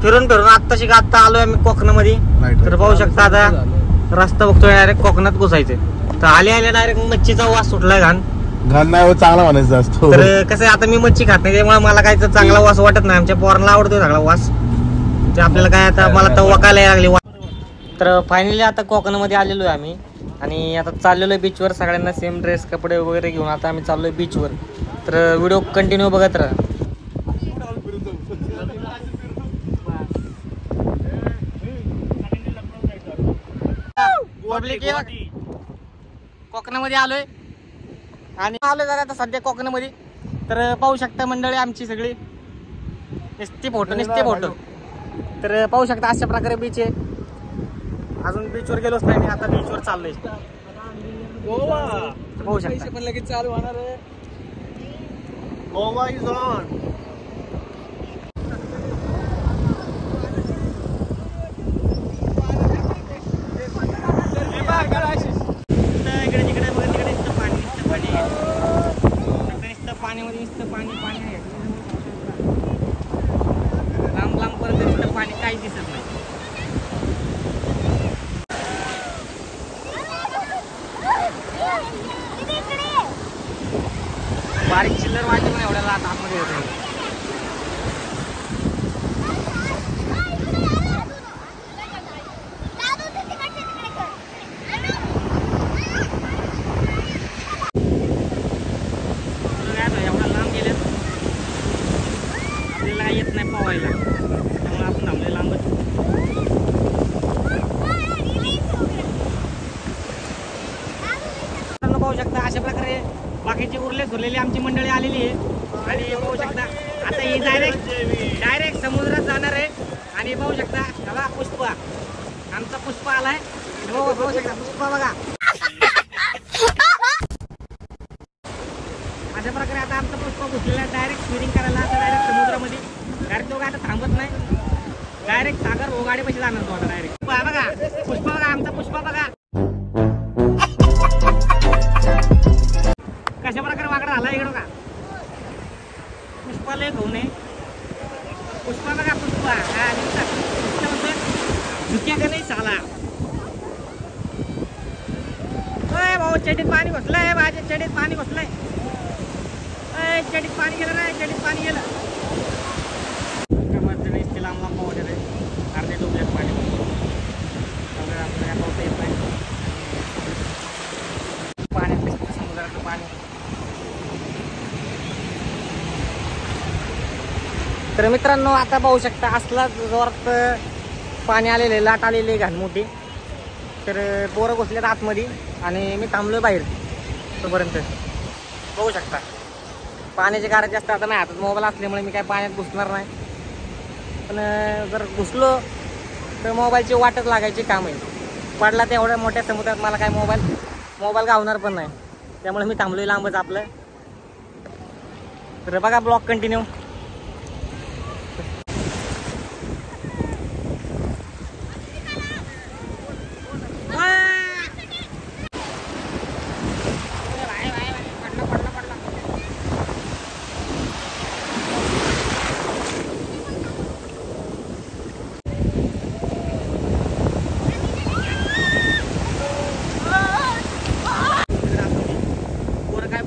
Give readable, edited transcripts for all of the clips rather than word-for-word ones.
फिरून आत्ताशी आत्ता आलोय आम्ही कोकणामध्ये. तर पाहू शकता आता रस्ता बघतोय डायरेक्ट कोकणात घुसायचं. तर आले डायरेक्ट मच्छीचा वास सुटलाय. घाण नाही चांगला म्हणायचं असतो. तर कसं आहे आता मी मच्छी खात नाही त्यामुळे मला काय चांगला वास वाटत नाही. आमच्या पोरांना आवडतो सगळा वास. ते आपल्याला काय आता मला तर वकायला लागली. तर फायनली आता कोकणामध्ये आलेलो आहे आम्ही आणि आता चाललेलो आहे बीचवर. सगळ्यांना सेम ड्रेस कपडे वगैरे घेऊन आता आम्ही चाललोय बीचवर. तर व्हिडिओ कंटिन्यू बघत राहा. कोकणामध्ये आलोय आणि आलोय जरा आता सध्या कोकणामध्ये. तर पाहू शकता मंडळी आमची सगळी नुसते फोटो. तर पाहू शकता अशा प्रकारे बीच आहे. अजून बीचवर गेलोच नाही मी. आता बीचवर चाललोय. गोवा पाहू शकता पण लगेच चालू होणार आहे. Goa is on. पाण्यामध्ये नुसतं पाणी आहे. लांब पर्यंत नुसतं पाणी काही दिसत नाही. बारीक चिल्लर वाटते पण एवढ्या रात आतमध्ये येत नाही. एवढा लांब गेले आपल्याला काही येत नाही पोहायला त्यामुळे आपण थांबले लांबच. पाहू शकता अशा प्रकारे बाकीची उरलेली आमची मंडळी आलेली आहे. आणि पाहू शकता आता ही डायरेक्ट समुद्रात जाणार आहे. आणि पाहू शकता बघा पुष्पा, आमचा पुष्पा आलाय. पाहू शकता पुष्पा बघा. अशा प्रकारे आता आमचा पुष्पा घुसलेला डायरेक्ट स्विमिंग करायला. आता डायरेक्ट समुद्रामध्ये डायरेक्ट तो काय आता थांबत नाही. डायरेक्ट सागर ओगाडे पैसे जाणार तो आता डायरेक्ट. बघा पुष्पा बघा, आमचा पुष्पा बघा कशा प्रकारे वाकडा झाला. इकडं का पुष्पा लय खाऊ नये. पुष्पा बघा पुष्पा झुक्या का नाही साला. भाऊ चडीत पाणी घुसलंय. माझ्या चडीत पाणी घुसलंय. चडीत पाणी गेलं नाही. चडीत पाणी गेलं. इतके लांब पोहते रे. अर्धे डुबल्यात पाणी. आपल्याला पोहता येत नाही. पाण्यात समुद्राचं पाणी. तर मित्रांनो आता पाहू शकता असला जोरात पाणी आलेले, लाट आलेली घाण मोठी. तर पोरं घुसल्यात आतमध्ये आणि मी थांबलोय बाहेर तोपर्यंत. बघू शकता पाण्याची गारज जास्त. आता नाही हातात मोबाईल असल्यामुळे मी काय पाण्यात घुसणार नाही. पण जर घुसलो तर मोबाईलची वाटच लागायची काम आहे. पडला तर एवढ्या मोठ्या समुद्रात मला काय मोबाईल गावणार पण नाही. त्यामुळे मी थांबलोय लांबच आपलं. तर बघा ब्लॉग कंटिन्यू.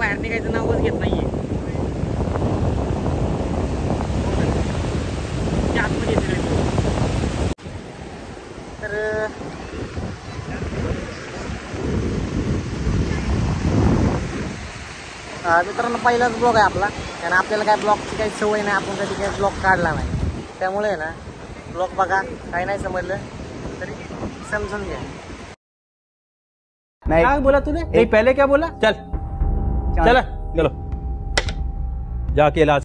बाहेर निघायचं नावच घेत नाहीये. आतमध्ये तर मित्रांनो पहिलाच ब्लॉग आहे आपला. आणि आपल्याला काय ब्लॉगची काही सवय नाही. आपण कधी काही ब्लॉग काढला नाही. त्यामुळे ना ब्लॉग बघा. काही नाही समजलं तरी समजून घ्या. नहीं क्या बोला तूने? नहीं पहले क्या बोला? चल चलो जाके इलाज.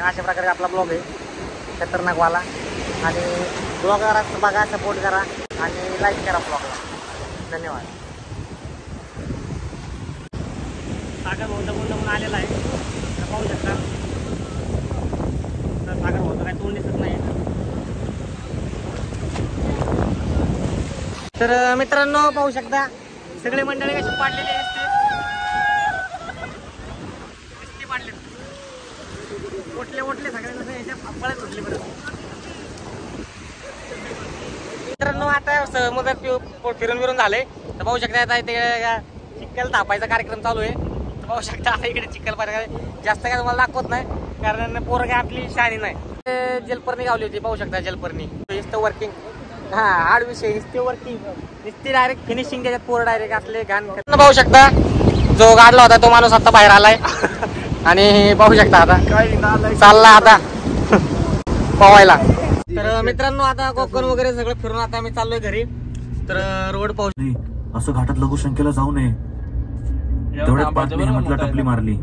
अशा प्रकारे आपला ब्लॉग आहे खतरनाक वाला. आणि ब्लॉगला बघा, सपोर्ट करा आणि लाईक करा ब्लॉगला. धन्यवाद. सागर भाऊचा म्हणून आलेला आहे. तर पाहू शकता सागर भाऊचं काय तोंड दिसत नाही. तर मित्रांनो पाहू शकता सगळे मंडळी कशी पाडलेली असते. ओटले सगळ्यांना याच्या फळ्यात सुटले बरं. आता समुद्रात फिरून झालंय तर पाहू शकता आता इथे चिखल थापायचा कार्यक्रम चालू आहे. तर पाहू शकता आता इकडे चिखल पाहिजे जास्त काय तुम्हाला दाखवत नाही कारण पोरं काय आपली शाणी नाही. जलपर्णी गावली होती पाहू शकता जलपर्णी इथं वर्किंग. हा आड विषय इथे वर्किंग नुसती डायरेक्ट फिनिशिंग त्याच्यात पोरं डायरेक्ट असले घाण पाहू शकता. जो गाडला होता तो माणूस आता बाहेर आलाय आणि पाहू शकता आता चालला आता पवायला. तर मित्रांनो आता कोकण वगैरे सगळं फिरून आता मी चाललोय घरी. तर रोड पाहू असं घाटात लघुशंकेला जाऊ नये. तेवढ्यात पाटली हेमंतला टपली मारली.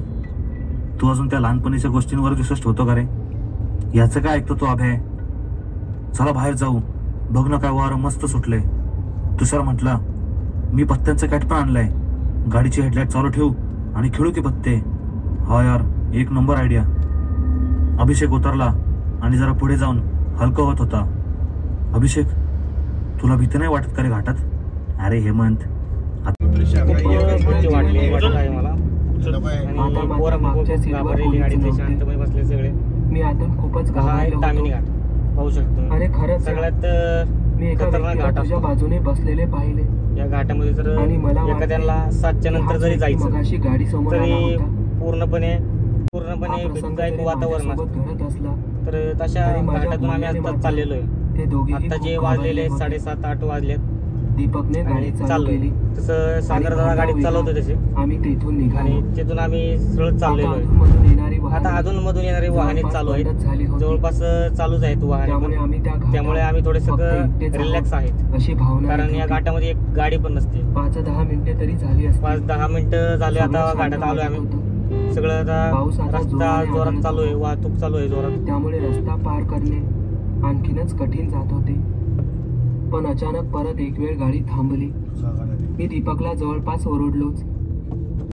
तू अजून त्या लहानपणीच्या गोष्टींवर विश्वास ठेवतो का रे? याचं काय ऐकतो तो अभय? चला बाहेर जाऊ, बघ ना काय वारं मस्त सुटलंय. तुषार म्हटला मी पत्त्यांचं कॅट पण आणलंय. गाडीची हेडलाईट चालू ठेवू आणि खेळू की पत्ते. हा यार एक नंबर आयडिया. अभिषेक उतरला आणि जरा पुढे जाऊन हलका होत होता. अभिषेक तुला भीती नाही वाटत का रे घाटात? अरे हेमंत मी आता खूपच पाहू शकतो. अरे खरंच सगळ्यात मी तुझ्या बाजूने बसलेले पाहिले या घाटामध्ये. जर एखाद्याला 7च्या नंतर जरी जायचं गाडी तरी पूर्णपणे भीतीदायक वातावरण असतं. तर तशा घाटातून आम्ही आता चाललेलो आहे. आता जे वाजलेले 7:30-8 वाजलेत. दीपकने गाडी चालू केली तसं सागर दादा गाडी चालवतो तसे आम्ही तिथून निघालो आणि तिथून आम्ही सरळ चाललेलो आहे. आता अजून मधून येणारी वाहने चालू आहेत जवळपास चालूच आहेत वाहने. त्यामुळे आम्ही थोडे सगळं रिलॅक्स आहेत अशी भावना कारण या घाटामध्ये एक गाडी पण नसते. 5-10 मिनिटे तरी झाली 5-10 मिनिटं झाले आता घाटात आलोय आम्ही. सगळं आता रस्ता जोरात चालू आहे वाहतूक चालू आहे जोरात त्यामुळे रस्ता पार करणे आणखीनच कठीण जात होते. पण अचानक परत एक वेळ गाडी थांबली. मी दीपकला जवळपास ओरडलोच